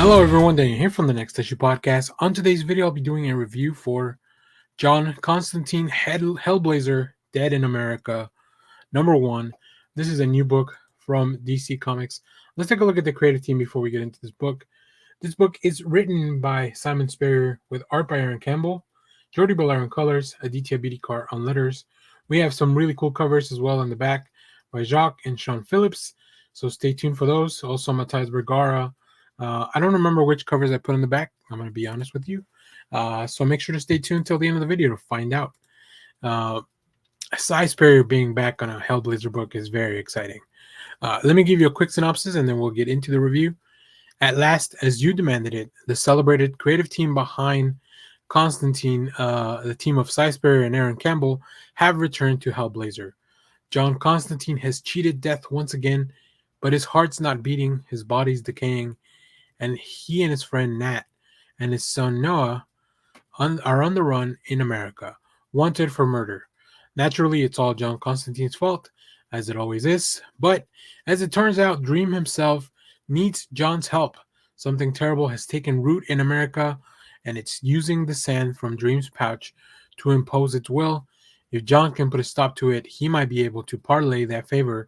Hello everyone, Daniel here from the Next Issue Podcast. On today's video, I'll be doing a review for John Constantine Hellblazer Dead in America #1. This is a new book from DC Comics. Let's take a look at the creative team before we get into this book. This book is written by Simon Spurrier with art by Aaron Campbell, Jordi Belair on colors, Aditya Bidikar on letters. We have some really cool covers as well in the back by Jacques and Sean Phillips, so stay tuned for those. Also, Matthias Vergara. I don't remember which covers I put in the back. I'm going to be honest with you. So make sure to stay tuned till the end of the video to find out. Cy Spurrier being back on a Hellblazer book is very exciting. Let me give you a quick synopsis and then we'll get into the review. At last, as you demanded it, the celebrated creative team behind Constantine, the team of Cy Spurrier and Aaron Campbell, have returned to Hellblazer. John Constantine has cheated death once again, but his heart's not beating, his body's decaying, and he and his friend Nat and his son Noah are on the run in America, wanted for murder. Naturally, it's all John Constantine's fault, as it always is, but as it turns out, Dream himself needs John's help. Something terrible has taken root in America, and it's using the sand from Dream's pouch to impose its will. If John can put a stop to it, he might be able to parlay that favor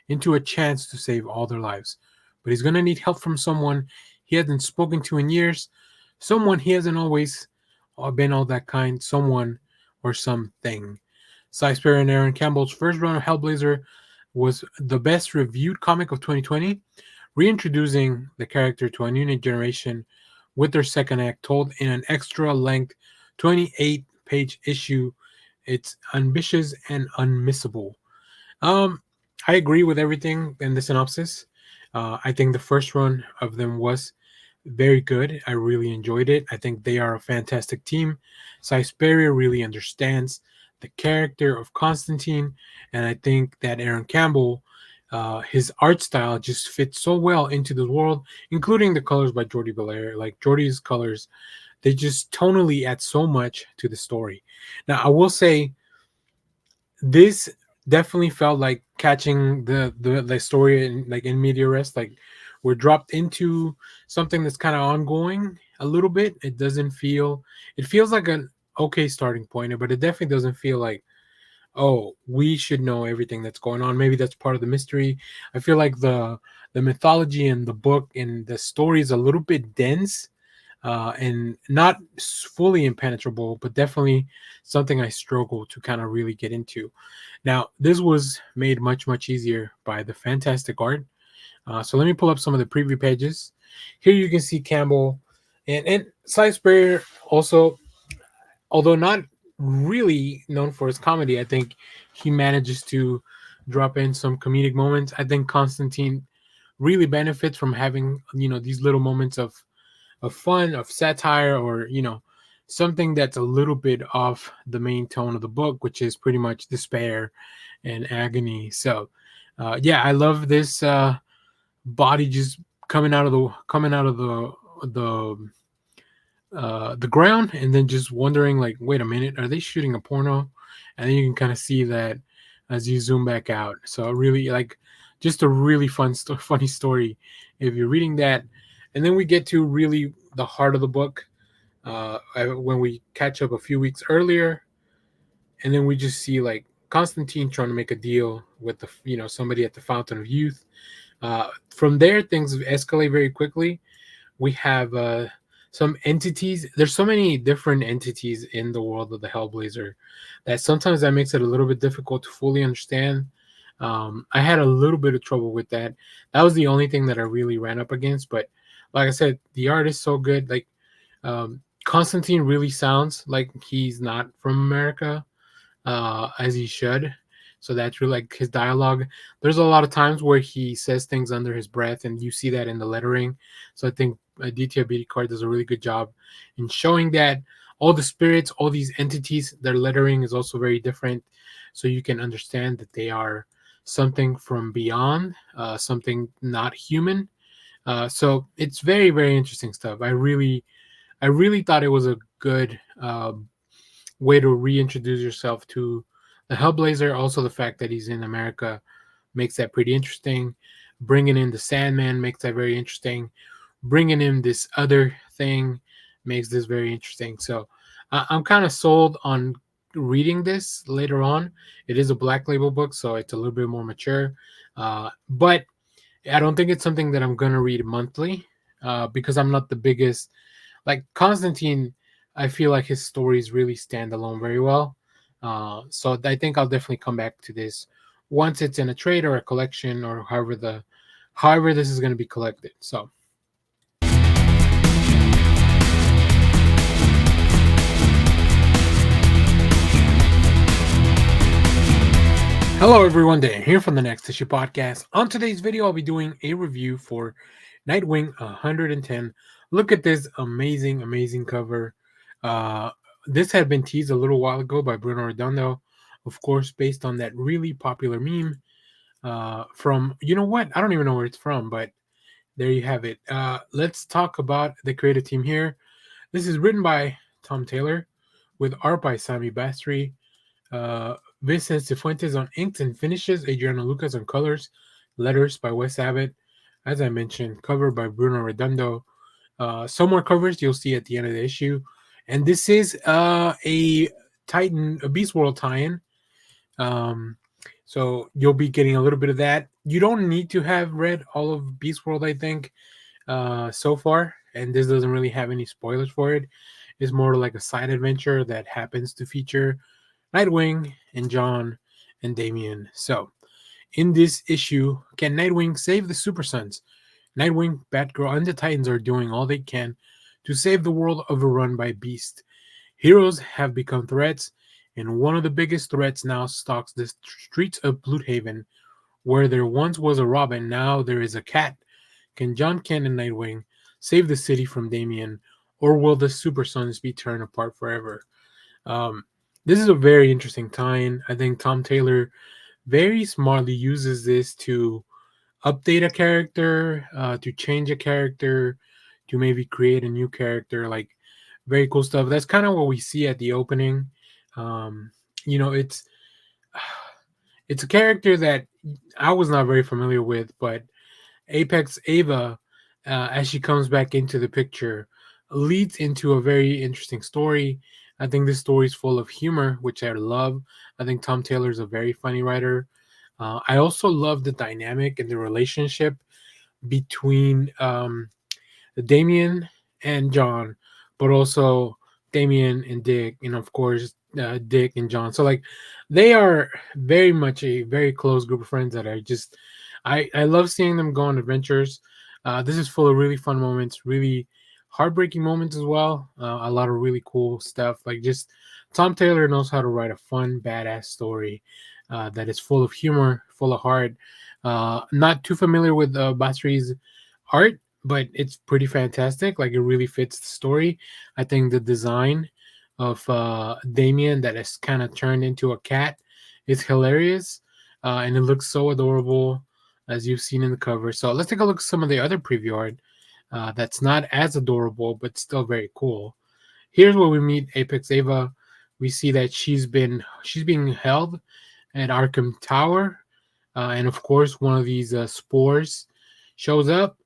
into a chance to save all their lives. But he's going to need help from someone he hasn't spoken to in years, someone he hasn't always been all that kind, someone or something. Cy Spurrier and Aaron Campbell's first run of Hellblazer was the best reviewed comic of 2020, reintroducing the character to a new generation with their second act told in an extra-length 28-page issue. It's ambitious and unmissable. I agree with everything in the synopsis. I think the first run of them was very good. I really enjoyed it. I think they are a fantastic team. Cy Spurrier really understands the character of Constantine, and I think that Aaron Campbell, his art style just fits so well into the world, including the colors by Jordi Belair. Like Jordi's colors, they just tonally add so much to the story. Now, I will say this definitely felt like catching the story in media res. Like we're dropped into something that's kind of ongoing a little bit. It feels like an okay starting point, but it definitely doesn't feel like, oh, we should know everything that's going on. Maybe that's part of the mystery. I feel like the mythology in the book and the story is a little bit dense, and not fully impenetrable, but definitely something I struggle to kind of really get into. Now, this was made much, much easier by the fantastic art. So let me pull up some of the preview pages. Here you can see Campbell and Cy Spurrier also, although not really known for his comedy, I think he manages to drop in some comedic moments. I think Constantine really benefits from having these little moments of fun, of satire, or something that's a little bit off the main tone of the book, which is pretty much despair and agony. So, yeah, I love this body just coming out of the ground, and then just wondering, like, wait a minute, are they shooting a porno? And then you can kind of see that as you zoom back out. So really, like, just a really funny story if you're reading that. And then we get to really the heart of the book, when we catch up a few weeks earlier, and then we just see like Constantine trying to make a deal with somebody at the Fountain of Youth. From there, things escalate very quickly. We have some entities. There's so many different entities in the world of the Hellblazer that sometimes that makes it a little bit difficult to fully understand. I had a little bit of trouble with that. That was the only thing that I really ran up against. But like I said, the art is so good. Like Constantine really sounds like he's not from America, as he should. So that's really like his dialogue. There's a lot of times where he says things under his breath, and you see that in the lettering. So I think Aditya Bidikar does a really good job in showing that all the spirits, all these entities, their lettering is also very different. So you can understand that they are something from beyond, something not human. So it's very, very interesting stuff. I really thought it was a good way to reintroduce yourself to the Hellblazer. Also, the fact that he's in America makes that pretty interesting. Bringing in the Sandman makes that very interesting. bringing in this other thing makes this very interesting. So I'm kind of sold on reading this later on. It is a black label book, so it's a little bit more mature. But I don't think it's something that I'm gonna read monthly, because I'm not the biggest, like Constantine. I feel like his stories really stand alone very well. So I think I'll definitely come back to this once it's in a trade or a collection, or however this is going to be collected. So hello everyone, Dan here from the Next Issue Podcast. On today's video, I'll be doing a review for Nightwing 110. Look at this amazing cover. Uh, this had been teased a little while ago by Bruno Redondo, of course, based on that really popular meme from, you know what? I don't even know where it's from, but there you have it. Let's talk about the creative team here. This is written by Tom Taylor with art by Sami Bastri. Uh, Vincent Cifuentes on inks and finishes, Adriano Lucas on colors, letters by Wes Abbott. As I mentioned, cover by Bruno Redondo. Some more covers you'll see at the end of the issue. And this is a Beast World tie-in. Um, so you'll be getting a little bit of that. You don't need to have read all of Beast World, I think, so far. And this doesn't really have any spoilers for it. It's more like a side adventure that happens to feature Nightwing and John and Damian. So, in this issue, can Nightwing save the Super Sons? Nightwing, Batgirl, and the Titans are doing all they can to save the world overrun by Beast. Heroes have become threats, and one of the biggest threats now stalks the streets of Bloodhaven. Where there once was a Robin, now there is a cat. Can John Kent and Nightwing save the city from Damian, or will the Super Sons be torn apart forever? Um, this is a very interesting tie-in. I think Tom Taylor very smartly uses this to update a character, to change a character, to maybe create a new character. Like very cool stuff. That's kind of what we see at the opening. Um, you know, it's a character that I was not very familiar with, but Apex Ava, as she comes back into the picture, leads into a very interesting story. I think this story is full of humor, which I love. I think Tom Taylor is a very funny writer. I also love the dynamic and the relationship between Damien and John, but also Damien and Dick, and of course Dick and John. So like they are very much a very close group of friends that I love seeing them go on adventures. This is full of really fun moments, really heartbreaking moments as well. A lot of really cool stuff. Like just Tom Taylor knows how to write a fun, badass story that is full of humor, full of heart. Not too familiar with Basri's art, but it's pretty fantastic. Like it really fits the story. I think the design of Damien that is kind of turned into a cat is hilarious, and it looks so adorable as you've seen in the cover. So let's take a look at some of the other preview art that's not as adorable but still very cool. Here's where we meet Apex Ava. We see that she's being held at Arkham Tower, and of course one of these spores shows up,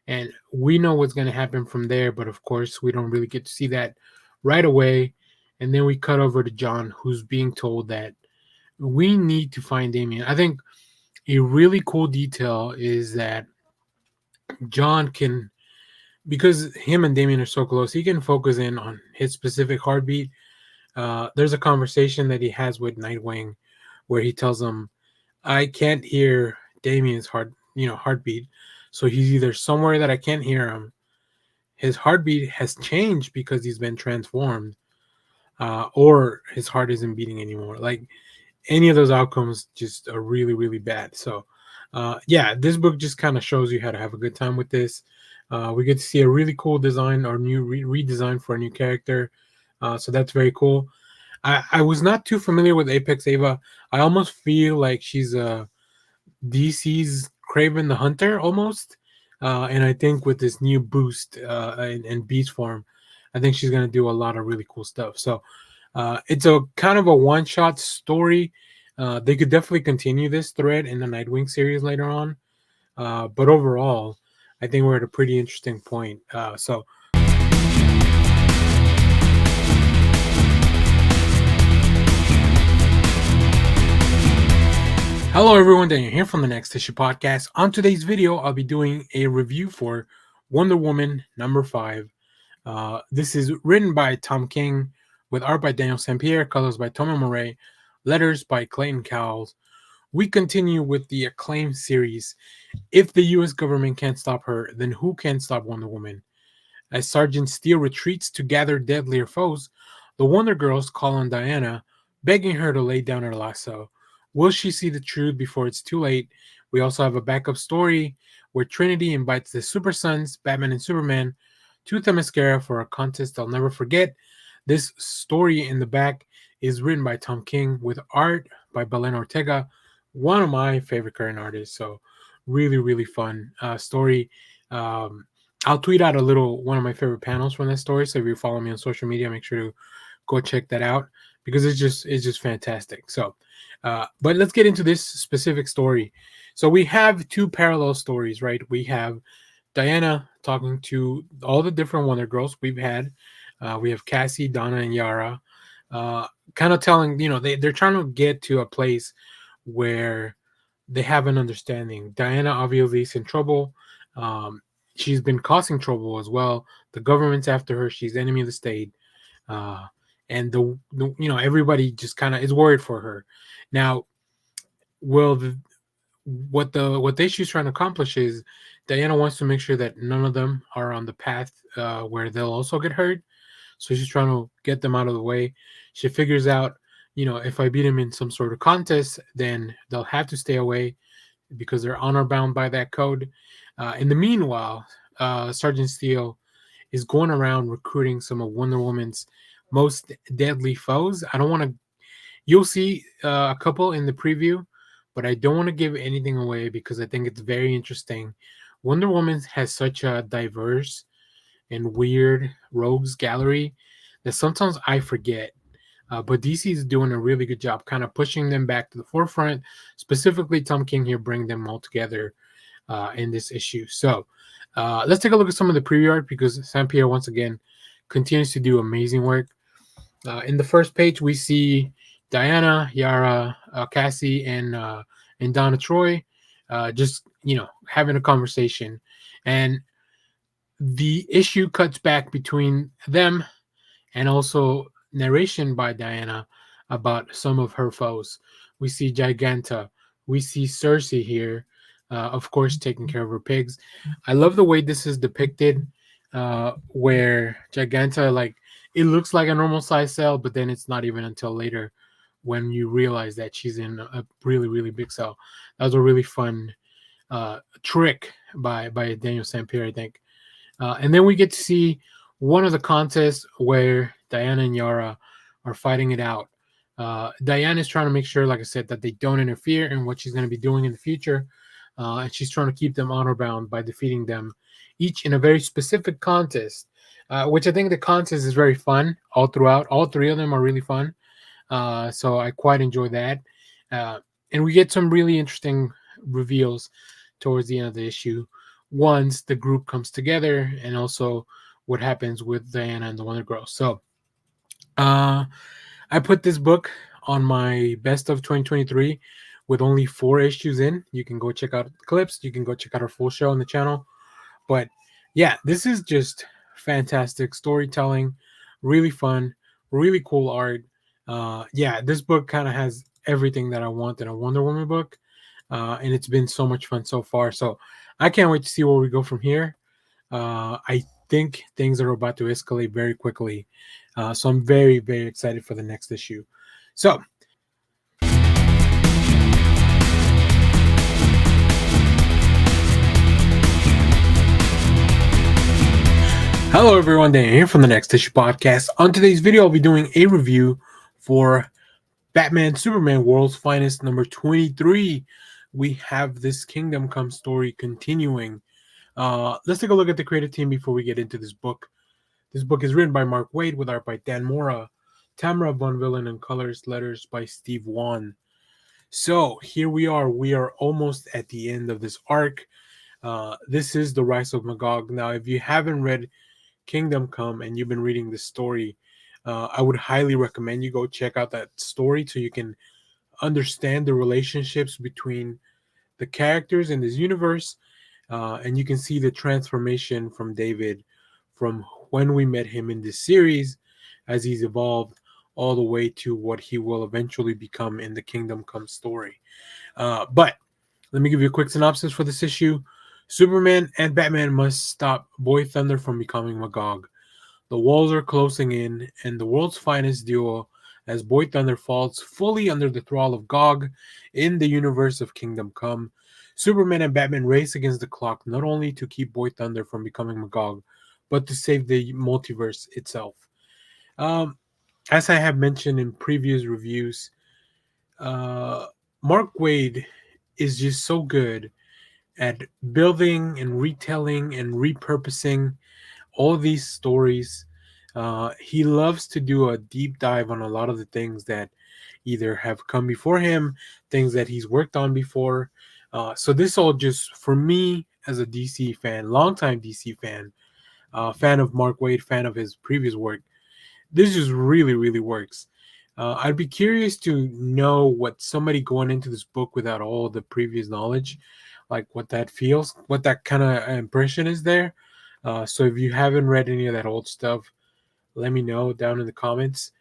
and we know what's going to happen from there. But of course we don't really get to see that right away. And then we cut over to John, who's being told that we need to find Damien. I think a really cool detail is that John can, because him and Damien are so close, he can focus in on his specific heartbeat. There's a conversation that he has with Nightwing where he tells him, I can't hear Damien's heartbeat. So he's either somewhere that I can't hear him, his heartbeat has changed because he's been transformed, or his heart isn't beating anymore. Like any of those outcomes just are really, really bad. So yeah, this book just kind of shows you how to have a good time with this. We get to see a really cool design or new redesign for a new character. So that's very cool. I was not too familiar with Apex Ava. I almost feel like she's DC's Craven the Hunter almost. And I think with this new boost and beast form, I think she's going to do a lot of really cool stuff. So it's a kind of a one-shot story. They could definitely continue this thread in the Nightwing series later on. But overall, I think we're at a pretty interesting point. So hello everyone, Daniel here from the Next Issue Podcast. On today's video, I'll be doing a review for Wonder Woman #5. This is written by Tom King, with art by Daniel St. Pierre, colors by Thomas Murray, letters by Clayton Cowles. We continue with the acclaimed series. If the US government can't stop her, then who can stop Wonder Woman? As Sergeant Steele retreats to gather deadlier foes, the Wonder Girls call on Diana, begging her to lay down her lasso. Will she see the truth before it's too late? We also have a backup story where Trinity invites the Super Sons, Batman and Superman, to Themyscira for a contest they'll never forget. This story in the back is written by Tom King with art by Belen Ortega, one of my favorite current artists. So really, really fun story. I'll tweet out a little one of my favorite panels from that story. So if you follow me on social media, make sure to go check that out because it's just fantastic. So, but let's get into this specific story. So we have two parallel stories, right? We have Diana talking to all the different Wonder Girls we've had. We have Cassie, Donna, and Yara, kind of telling, they're trying to get to a place where they have an understanding. Diana obviously is in trouble. She's been causing trouble as well. The government's after her. She's enemy of the state, uh, and everybody just kind of is worried for her. Now, well, what the issue's trying to accomplish is Diana wants to make sure that none of them are on the path where they'll also get hurt. So she's trying to get them out of the way. She figures out, if I beat them in some sort of contest, then they'll have to stay away because they're honor bound by that code. In the meanwhile, Sergeant Steele is going around recruiting some of Wonder Woman's most deadly foes. I don't want to. You'll see a couple in the preview, but I don't want to give anything away because I think it's very interesting. Wonder Woman has such a diverse and weird rogues gallery that sometimes I forget. But DC is doing a really good job kind of pushing them back to the forefront. Specifically, Tom King here bring them all together in this issue. So let's take a look at some of the preview art because St. Pierre, once again, continues to do amazing work. In the first page, we see Diana, Yara, Cassie, and Donna Troy just, having a conversation. And the issue cuts back between them and also narration by Diana about some of her foes. We see Giganta. We see Cersei here, of course, taking care of her pigs. I love the way this is depicted, where Giganta, like, it looks like a normal size cell, but then it's not even until later when you realize that she's in a really, really big cell. That was a really fun trick by Daniel St. Pierre, I think. And then we get to see one of the contests where Diana and Yara are fighting it out. Diana is trying to make sure, like I said, that they don't interfere in what she's going to be doing in the future. And she's trying to keep them honor bound by defeating them each in a very specific contest, which I think the contest is very fun all throughout. All three of them are really fun. So I quite enjoy that. And we get some really interesting reveals towards the end of the issue once the group comes together, and also what happens with Diana and the Wonder Girls. So I put this book on my best of 2023 with only 4 issues in. You can go check out the clips. You can go check out our full show on the channel. But yeah, this is just fantastic storytelling, really fun, really cool art. Yeah, this book kind of has everything that I want in a Wonder Woman book. And it's been so much fun so far. So I can't wait to see where we go from here. I think things are about to escalate very quickly. So I'm very, very excited for the next issue. So hello everyone, Dan here from the Next Issue Podcast. On today's video, I'll be doing a review for Batman Superman World's Finest #23. We have this Kingdom Come story continuing. Let's take a look at the creative team before we get into this book. This book is written by Mark Waid with art by Dan Mora, Tamara Von Villen, and colors letters by Steve Wan. So here we are. We are almost at the end of this arc. This is the Rise of Magog. Now, if you haven't read Kingdom Come and you've been reading this story, I would highly recommend you go check out that story so you can understand the relationships between the characters in this universe, and you can see the transformation from David from when we met him in this series as he's evolved all the way to what he will eventually become in the Kingdom Come story. But let me give you a quick synopsis for this issue. Superman and Batman must stop Boy Thunder from becoming Magog. The walls are closing in, and the world's finest duo, as Boy Thunder falls fully under the thrall of Gog in the universe of Kingdom Come. Superman and Batman race against the clock not only to keep Boy Thunder from becoming Magog, but to save the multiverse itself. Um, as I have mentioned in previous reviews, uh, Mark Waid is just so good at building and retelling and repurposing all these stories. He loves to do a deep dive on a lot of the things that either have come before him, things that he's worked on before. So this all just for me as a DC fan, longtime DC fan, fan of Mark Waid, fan of his previous work. This just really, really works. I'd be curious to know what somebody going into this book without all the previous knowledge, like what that feels, what that kind of impression is there. So if you haven't read any of that old stuff, let me know down in the comments.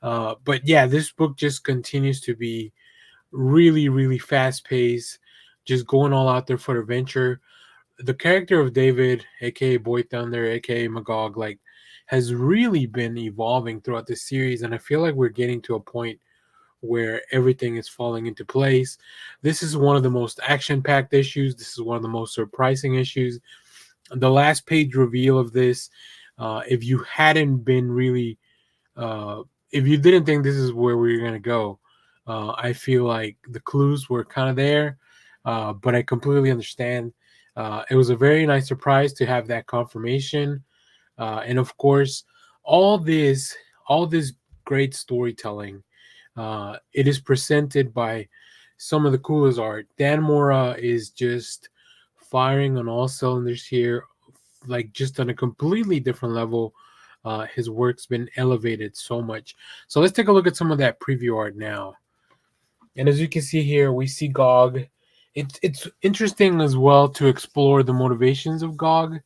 But yeah, this book just continues to be really, really fast paced, just going all out there for adventure. The character of David, aka Boy Thunder, aka Magog, like has really been evolving throughout the series, and I feel like we're getting to a point where everything is falling into place. This is one of the most action-packed issues. This is one of the most surprising issues. The last page reveal of this, if you hadn't been really, if you didn't think this is where we were going to go, I feel like the clues were kind of there, but I completely understand. It was a very nice surprise to have that confirmation, and of course, all this, all this great storytelling. It is presented by some of the coolest art. Dan Mora is just firing on all cylinders here, like just on a completely different level. His work's been elevated so much. So let's take a look at some of that preview art now. And as you can see here, we see Gog. It's interesting as well to explore the motivations of Gog,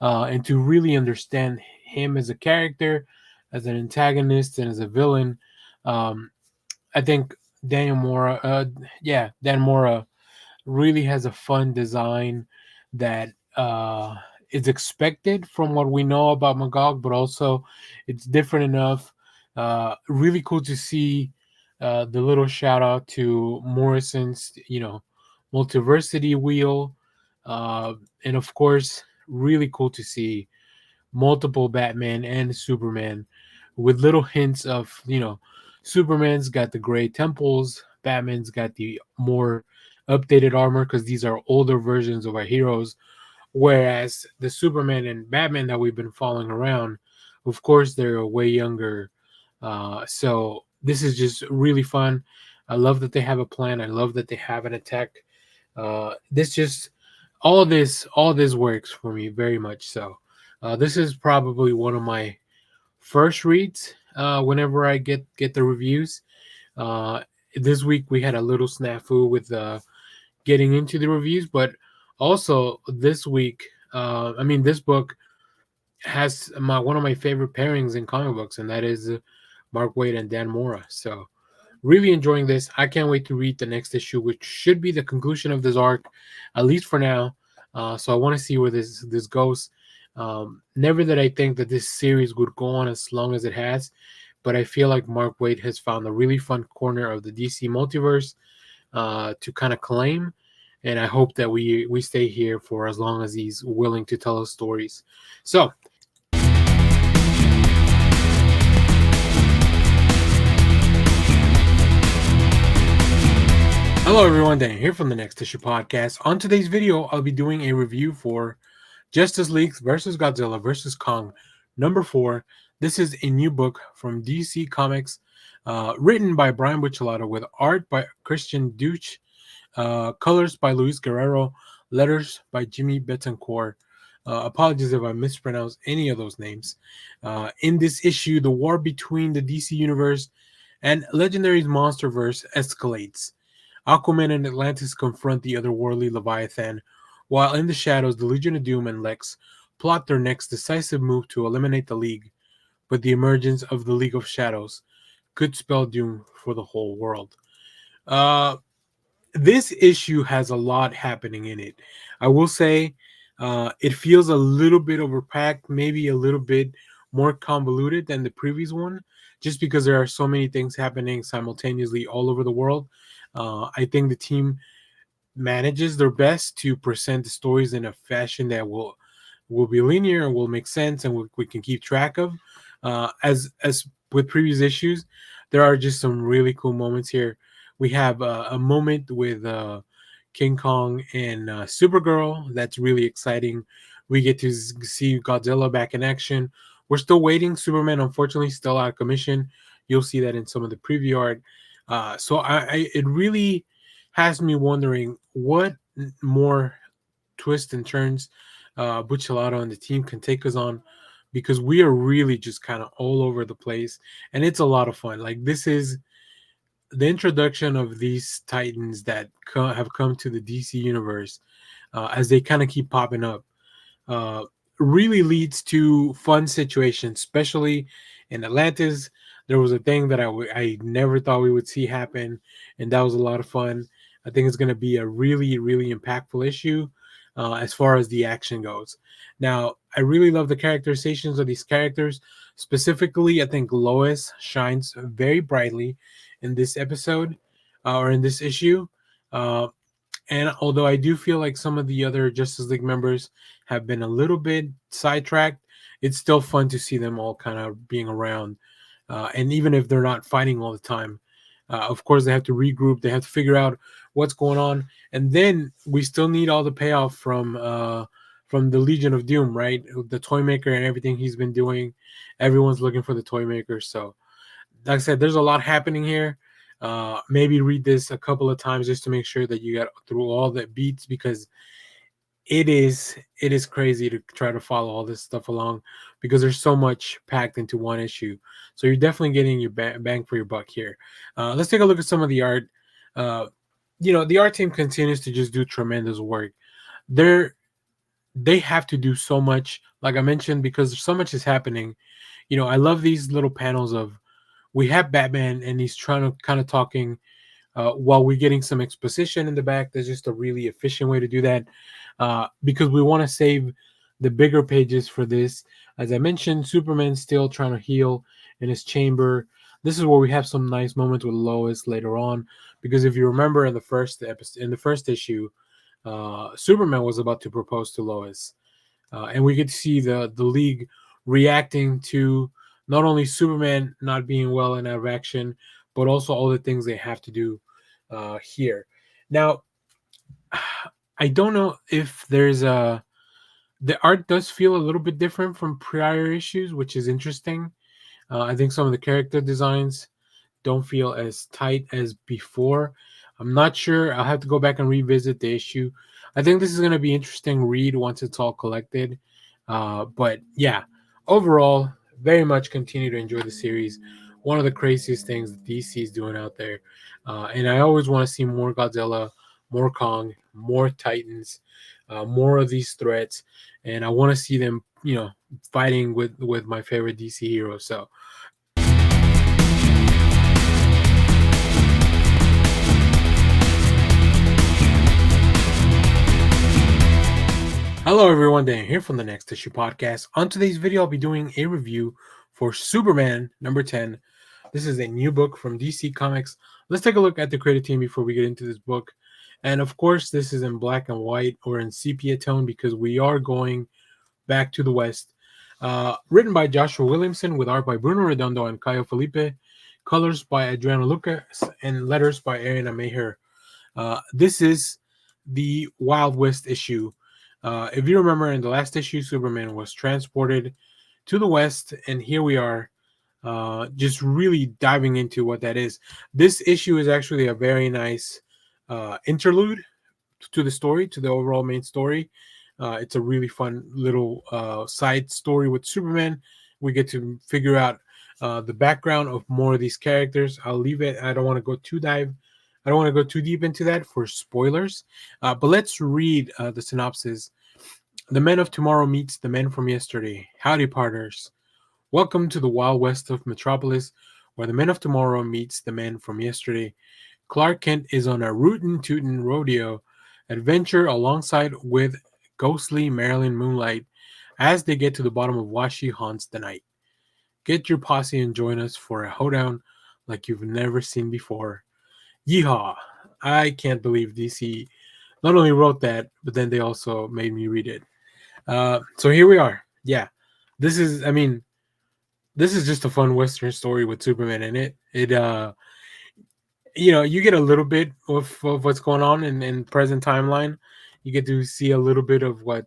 and to really understand him as a character, as an antagonist, and as a villain. Um, I think Dan Mora really has a fun design that is expected from what we know about Magog, but also it's different enough. Really cool to see the little shout out to Morrison's, multiversity wheel, and of course, really cool to see multiple Batman and Superman with little hints of, Superman's got the gray temples, Batman's got the more updated armor because these are older versions of our heroes, whereas the Superman and Batman that we've been following around, of course, they're way younger. So this is just really fun. I love that they have a plan. I love that they have an attack. This just all this works for me very much so. This is probably one of my first reads whenever I get the reviews. Uh, this week we had a little snafu with getting into the reviews, but also this week, this book has one of my favorite pairings in comic books, and that is Mark Waid and Dan Mora. So really enjoying this. I can't wait to read the next issue, which should be the conclusion of this arc, at least for now. So I want to see where this goes. Never that I think that this series would go on as long as it has, but I feel like Mark Waid has found a really fun corner of the DC multiverse to kind of claim, and I hope that we stay here for as long as he's willing to tell us stories. So. Hello everyone, Dan here from the Next Issue Podcast. On today's video, I'll be doing a review for Justice League versus Godzilla versus Kong number 4. This is a new book from DC Comics, written by Brian Buccellato with art by Christian Duch, colors by Luis Guerrero, letters by Jimmy Betancourt. Apologies if I mispronounce any of those names. In this issue, the war between the DC Universe and Legendary's Monsterverse escalates. Aquaman and Atlantis confront the otherworldly Leviathan, while in the shadows, the Legion of Doom and Lex plot their next decisive move to eliminate the League. But the emergence of the League of Shadows could spell doom for the whole world. Uh, this issue has a lot happening in it. I will say it feels a little bit overpacked, maybe a little bit more convoluted than the previous one, just because there are so many things happening simultaneously all over the world. I think the team manages their best to present the stories in a fashion that will be linear and will make sense and we can keep track of. As with previous issues, there are just some really cool moments here. We have a moment with King Kong and Supergirl that's really exciting. We get to see Godzilla back in action. We're still waiting. Superman, unfortunately, still out of commission. You'll see that in some of the preview art. So it really has me wondering what more twists and turns Buccellato and the team can take us on, because we are really just kind of all over the place and it's a lot of fun. Like, this is the introduction of these titans that have come to the DC universe as they kind of keep popping up. Uh, Really leads to fun situations, especially in Atlantis. There was a thing that I never thought we would see happen, and that was a lot of fun. I think it's going to be a really, really impactful issue as far as the action goes. Now, I really love the characterizations of these characters. Specifically, I think Lois shines very brightly in this episode or in this issue. Uh, and although I do feel like some of the other Justice League members have been a little bit sidetracked, it's still fun to see them all kind of being around. And even if they're not fighting all the time, of course, they have to regroup, they have to figure out what's going on. And then we still need all the payoff from the Legion of Doom, right? The toy maker and everything he's been doing. Everyone's looking for the toy maker. So like I said, there's a lot happening here. Maybe read this a couple of times just to make sure that you got through all the beats, because it is crazy to try to follow all this stuff along, because there's so much packed into one issue. So you're definitely getting your bang for your buck here. Let's take a look at some of the art. Uh, the art team continues to just do tremendous work. They're they have to do so much, like I mentioned, because so much is happening. I love these little panels of, we have Batman and he's trying to kind of talking while we're getting some exposition in the back. There's just a really efficient way to do that because we want to save the bigger pages for this. As I mentioned, Superman's still trying to heal in his chamber. This is where we have some nice moments with Lois later on, because if you remember in the first episode, in the first issue, Superman was about to propose to Lois, and we get to see the League reacting to not only Superman not being well and out of action, but also all the things they have to do here. Now, I don't know if there's a the art does feel a little bit different from prior issues, which is interesting. I think some of the character designs don't feel as tight as before. I'm not sure. I'll have to go back and revisit the issue. I think this is going to be interesting read once it's all collected. But yeah, overall, very much continue to enjoy the series. One of the craziest things that DC is doing out there. And I always want to see more Godzilla, more Kong, more Titans, more of these threats. And I want to see them, fighting with my favorite DC heroes. So hello everyone, Dan here from the Next Issue Podcast. On today's video, I'll be doing a review for Superman number 10. This is a new book from DC Comics. Let's take a look at the creative team before we get into this book. And of course, this is in black and white or in sepia tone because we are going back to the West. Written by Joshua Williamson with art by Bruno Redondo and Caio Felipe. Colors by Adrian Lucas and letters by Ariana Maher. This is the Wild West issue. If you remember, in the last issue, Superman was transported to the West, and here we are, just really diving into what that is. This issue is actually a very nice interlude to the story, to the overall main story. It's a really fun little side story with Superman. We get to figure out the background of more of these characters. I'll leave it. I don't want to go too dive. I don't want to go too deep into that for spoilers. But let's read the synopsis. The Men of Tomorrow meets the men from yesterday. Howdy, partners. Welcome to the Wild West of Metropolis, where the Men of Tomorrow meets the men from yesterday. Clark Kent is on a rootin' tootin' rodeo adventure alongside with ghostly Marilyn Moonlight as they get to the bottom of why she haunts the night. Get your posse and join us for a hoedown like you've never seen before. Yeehaw! I can't believe DC not only wrote that, but then they also made me read it. So here we are. Yeah, this is. I mean, this is just a fun Western story with Superman in it. You get a little bit of what's going on in present timeline. You get to see a little bit of what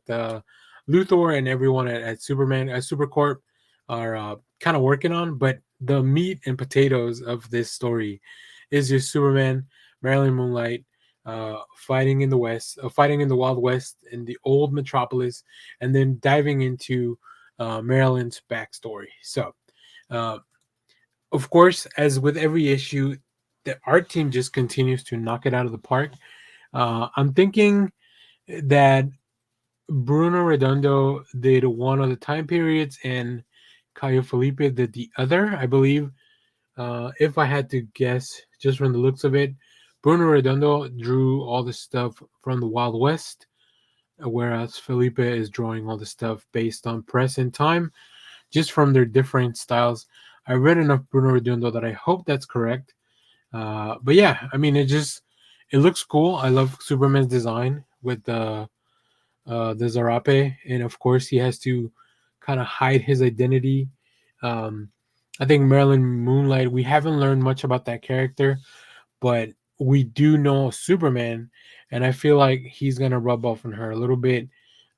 Luthor and everyone at Superman at Supercorp are kind of working on. But the meat and potatoes of this story is just Superman, Marilyn Moonlight, fighting in the West, fighting in the Wild West in the old Metropolis, and then diving into Marilyn's backstory. So, uh, of course, as with every issue, the art team just continues to knock it out of the park. I'm thinking that Bruno Redondo did one of the time periods and Caio Felipe did the other. I believe, if I had to guess, just from the looks of it, Bruno Redondo drew all the stuff from the Wild West, whereas Felipe is drawing all the stuff based on present time, just from their different styles. I read enough Bruno Redondo that I hope that's correct. But yeah, I mean, it looks cool. I love Superman's design with the Zarape, and of course he has to kind of hide his identity. Um, I think Marilyn Moonlight. We haven't learned much about that character, but we do know Superman, and I feel like he's gonna rub off on her a little bit.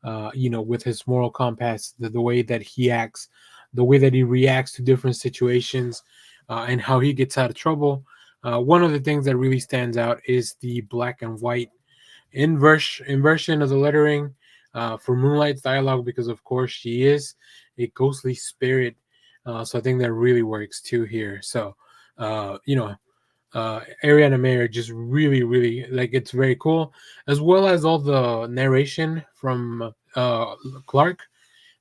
With his moral compass, the way that he acts, the way that he reacts to different situations, and how he gets out of trouble. One of the things that really stands out is the black and white inversion of the lettering for Moonlight's dialogue, because of course she is a ghostly spirit. So I think that really works too here. So, Ariana Mayer just really, really like it's very cool, as well as all the narration from Clark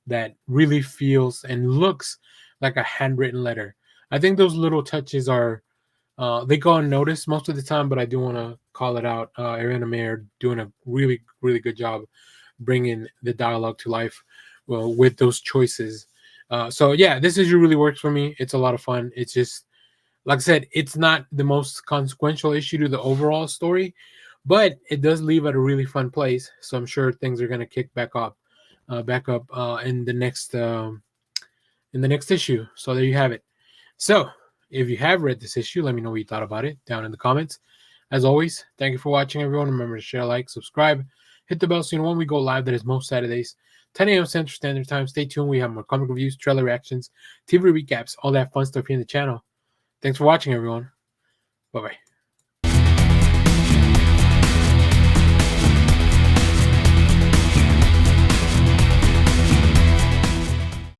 that really feels and looks like a handwritten letter. I think those little touches are they go unnoticed most of the time, but I do want to call it out. Ariana Mayer doing a really, really good job bringing the dialogue to life, well, with those choices. So yeah, this issue really works for me. It's a lot of fun. It's just like I said, it's not the most consequential issue to the overall story, but it does leave at a really fun place. So I'm sure things are going to kick back up in the next issue. So there you have it. So if you have read this issue, let me know what you thought about it down in the comments. As always, thank you for watching, everyone. Remember to share, like, subscribe, hit the bell so you know when we go live. That is most Saturdays, 10 a.m. Central Standard Time. Stay tuned. We have more comic reviews, trailer reactions, TV recaps, all that fun stuff here in the channel. Thanks for watching, everyone. Bye-bye.